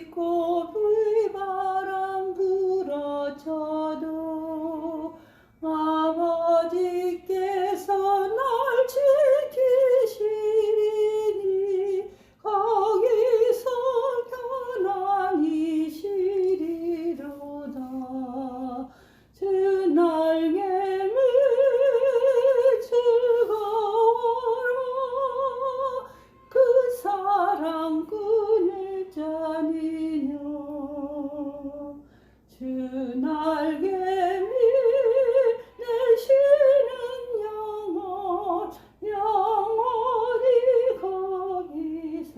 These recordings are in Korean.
빗고비 바람 불어쳐도 아버지께서 날 지키시리니 거기서 편안히 쉬리로다. 주 날개미 즐거워라. 그 사랑 끈을 짜니뇨. 주 날개미 내쉬는 영혼 영원히 거기서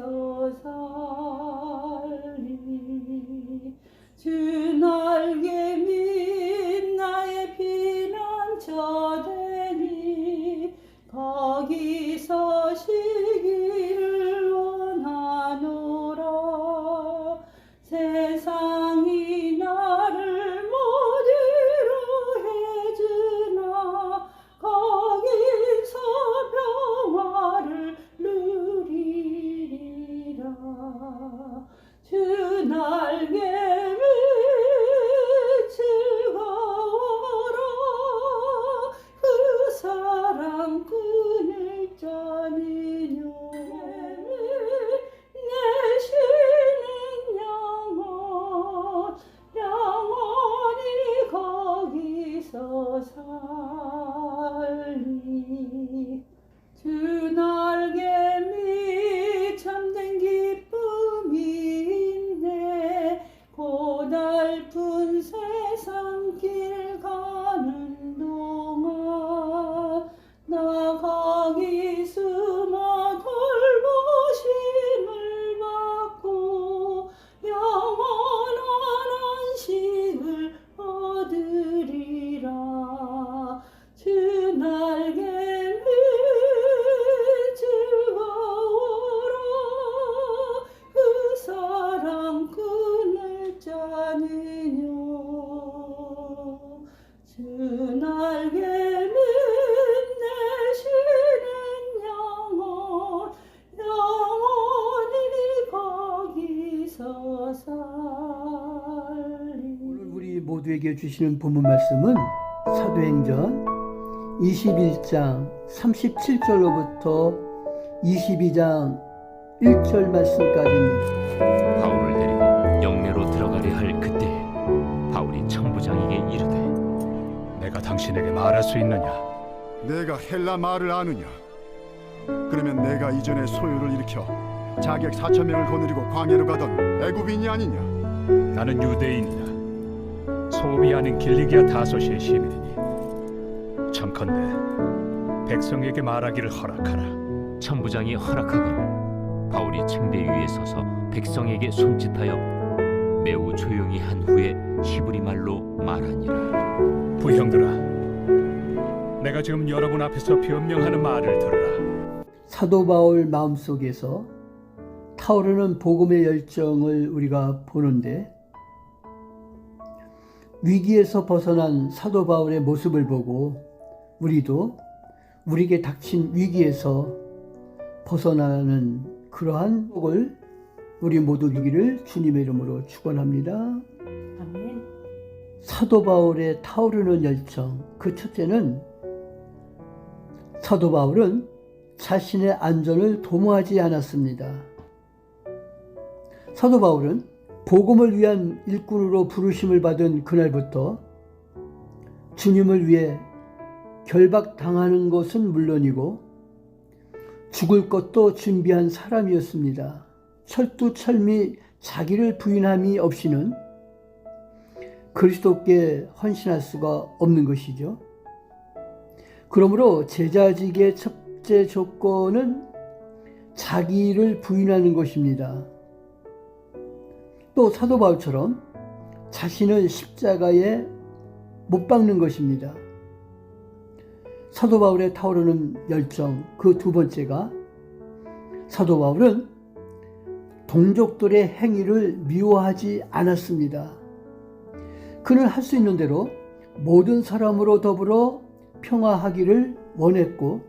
살리. 주 날개미 나의 피난처 되니 거기서 쉬기를 원하노라. 세상이 나를 못이루 해주나 거기서 평화를 누리리라. 주 날개미 즐거워라. 그 사랑 끈을 짜니뇨. 내쉬는 영혼 영원히 거기서 살리. 주 날개미 참된 기쁨인데 고달픈 세상 길 가는 동안 나 거기 숨어 돌보심을 받고 영원한 안식을 얻으리라. 주 날개미 즐거워라. 그 사랑 끈을 짜니뇨. 주 날개미 내쉬는 영혼 영원히 거기서 살리. 오늘 우리 모두에게 주시는 본문 말씀은 사도행전 21장 37절로부터 22장 1절 말씀까지입니다. 바울을 데리고 영내로 들어가려 할 그때 바울이 청부장에게 이르되 내가 당신에게 말할 수 있느냐? 내가 헬라 말을 아느냐? 그러면 내가 이전에 소요를 일으켜 자객 4,000명을 거느리고 광야로 가던 애굽인이 아니냐? 나는 유대인이나 소음이 아닌 길리기아 다소시의 시민이니 청컨대 백성에게 말하기를 허락하라. 청부장이 허락하고 바울이 층대 위에 서서 백성에게 손짓하여 매우 조용히 한 후에 히브리 말로 말하니라. 부형들아, 내가 지금 여러분 앞에서 변명하는 말을 들으라. 사도 바울 마음속에서 타오르는 복음의 열정을 우리가 보는데 위기에서 벗어난 사도 바울의 모습을 보고 우리도 우리에게 닥친 위기에서 벗어나는 그러한 복을 우리 모두 누리기를 주님의 이름으로 축원합니다. 아멘. 사도 바울의 타오르는 열정, 그 첫째는 사도 바울은 자신의 안전을 도모하지 않았습니다. 사도 바울은 복음을 위한 일꾼으로 부르심을 받은 그날부터 주님을 위해 결박당하는 것은 물론이고 죽을 것도 준비한 사람이었습니다. 철두철미 자기를 부인함이 없이는 그리스도께 헌신할 수가 없는 것이죠. 그러므로 제자직의 첫째 조건은 자기를 부인하는 것입니다. 또 사도 바울처럼 자신을 십자가에 못 박는 것입니다. 사도 바울의 타오르는 열정, 그 두 번째가 사도 바울은 동족들의 행위를 미워하지 않았습니다. 그는 할 수 있는 대로 모든 사람으로 더불어 평화하기를 원했고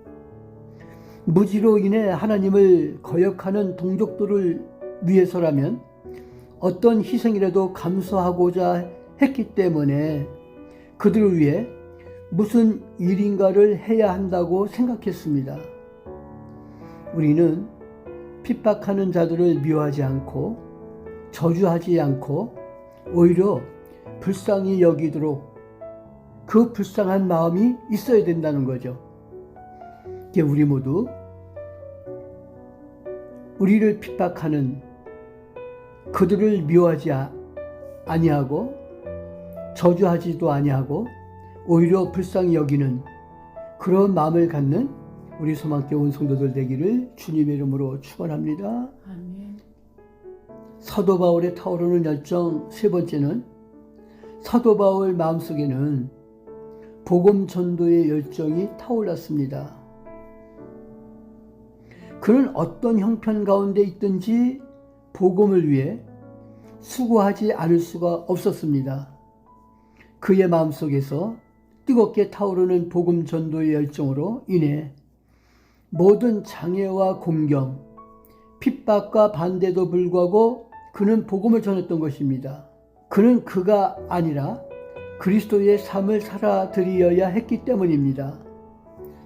무지로 인해 하나님을 거역하는 동족들을 위해서라면 어떤 희생이라도 감수하고자 했기 때문에 그들을 위해 무슨 일인가를 해야 한다고 생각했습니다. 우리는 핍박하는 자들을 미워하지 않고 저주하지 않고 오히려 불쌍히 여기도록 그 불쌍한 마음이 있어야 된다는 거죠. 우리 모두 우리를 핍박하는 그들을 미워하지 아니하고 저주하지도 아니하고 오히려 불쌍히 여기는 그런 마음을 갖는 우리 소망교회 온 성도들 되기를 주님의 이름으로 축원합니다. 아멘. 사도 바울의 타오르는 열정 세 번째는 사도 바울 마음속에는 복음 전도의 열정이 타올랐습니다. 그는 어떤 형편 가운데 있든지 복음을 위해 수고하지 않을 수가 없었습니다. 그의 마음속에서 뜨겁게 타오르는 복음 전도의 열정으로 인해 모든 장애와 공경, 핍박과 반대도 불구하고 그는 복음을 전했던 것입니다. 그는 그가 아니라 그리스도의 삶을 살아드리어야 했기 때문입니다.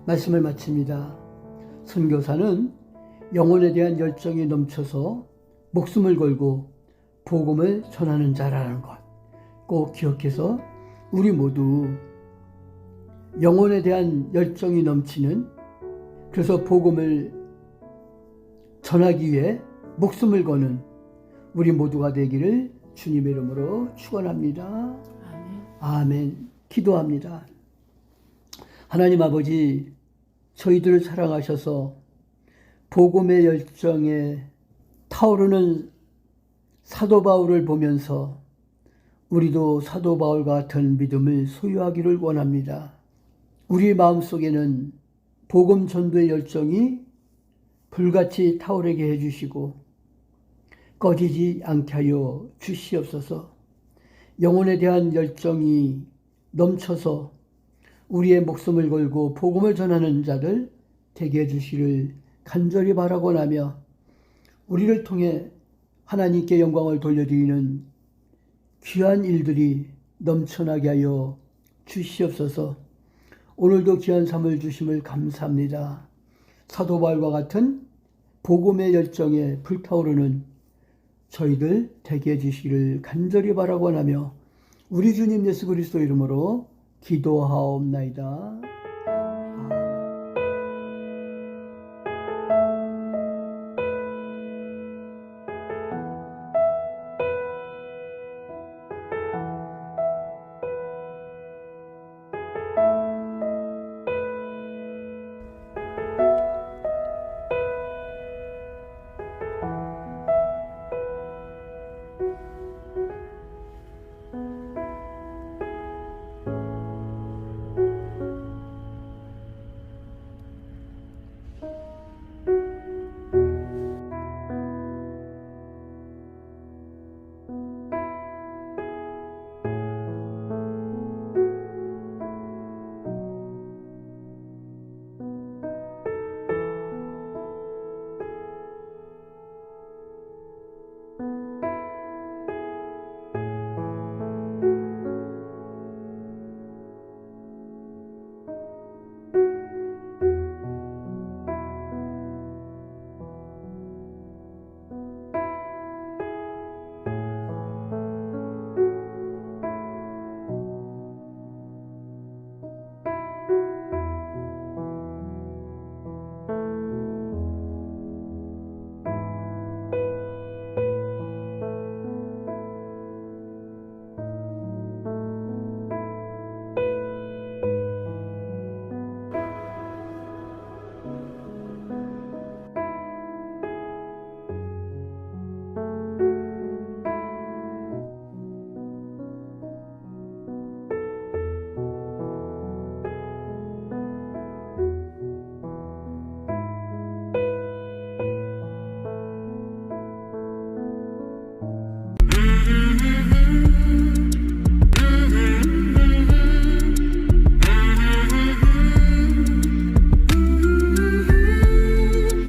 말씀을 마칩니다. 선교사는 영혼에 대한 열정이 넘쳐서 목숨을 걸고 복음을 전하는 자라는 것 꼭 기억해서 우리 모두 영혼에 대한 열정이 넘치는, 그래서 복음을 전하기 위해 목숨을 거는 우리 모두가 되기를 주님의 이름으로 축원합니다. 아멘. 아멘. 기도합니다. 하나님 아버지, 저희들을 사랑하셔서 복음의 열정에 타오르는 사도 바울을 보면서 우리도 사도 바울과 같은 믿음을 소유하기를 원합니다. 우리 마음속에는 복음 전도의 열정이 불같이 타오르게 해주시고 꺼지지 않게 하여 주시옵소서. 영혼에 대한 열정이 넘쳐서 우리의 목숨을 걸고 복음을 전하는 자들 되게 해주시를 간절히 바라고 나며 우리를 통해 하나님께 영광을 돌려드리는 귀한 일들이 넘쳐나게 하여 주시옵소서. 오늘도 귀한 삶을 주심을 감사합니다. 사도 바울과 같은 복음의 열정에 불타오르는 저희들 되게 해주시기를 간절히 바라고 하며 우리 주님 예수 그리스도 이름으로 기도하옵나이다.